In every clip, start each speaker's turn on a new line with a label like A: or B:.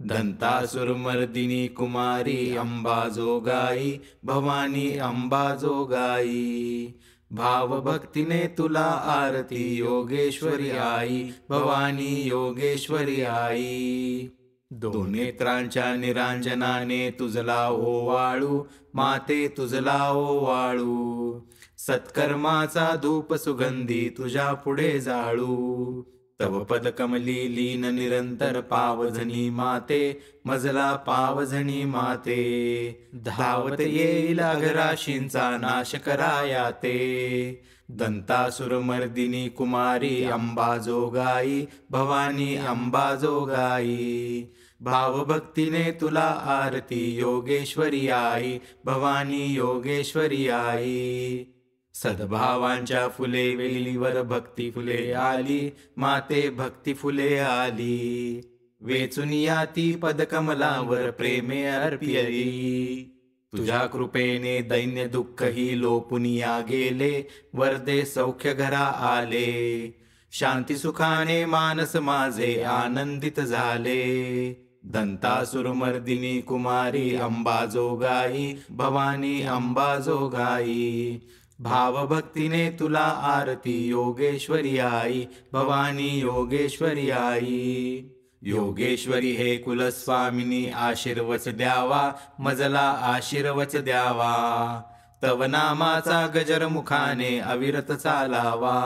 A: दंतासुरमर्दिनी कुमारी अंबाजोगाई भवानी अंबाजोगाई। भावभक्तीने तुला आरती योगेश्वरी आई भवानी योगेश्वरी आई। दोन नेत्रांच्या निरांजनाने तुझला ओवाळू माते तुझला ओवाळू। सत्कर्माचा धूप सुगंधी तुझ्या पुढे जाळू। तव पद कमली लीन निरंतर पावझणी माते मजला पावझणी माते। धावत येईल अघराशींचा नाश कराया ते। दंतासुरमर्दिनी कुमारी अंबाजोगाई भवानी अंबाजोगाई। भावभक्तीने तुला आरती योगेश्वरी आई भवानी योगेश्वरी आई। सद्भावांच्या फुले वेलीवर भक्ती फुले आली माते भक्ती फुले आली। वेचून या ती पदकमलावर प्रेमे अर्पियली। तुझ्या कृपेने दैन्य दुःखही लोपुनिया गेले वरदे सौख्य घरा आले। शांती सुखाने मानस माझे आनंदित झाले। दंतासुरमर्दिनी कुमारी अंबाजोगाई भवानी अंबाजोगाई। भावभक्तीने तुला आरती योगेश्वरी आई भवानी योगेश्वरी आई। योगेश्वरी हे कुलस्वामिनी आशीर्वच द्यावा मजला आशीर्वच द्यावा। तव नामाचा गजर मुखाने अविरत चालावा।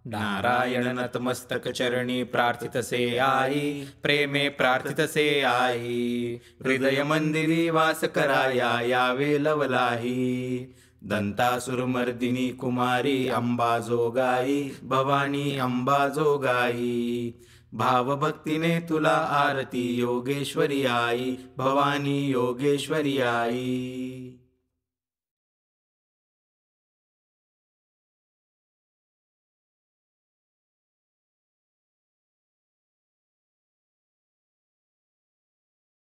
A: नारायण नतमस्तक चरणी प्रार्थितसे आई प्रेमे प्रार्थितसे आई। हृदय मंदिरी वास कराया यावे लवलाही। दंतासुरमर्दिनी कुमारी अंबाजोगाई भवानी अंबाजोगाई। भावभक्तीने तुला आरती योगेश्वरी आई भवानी योगेश्वरी आई।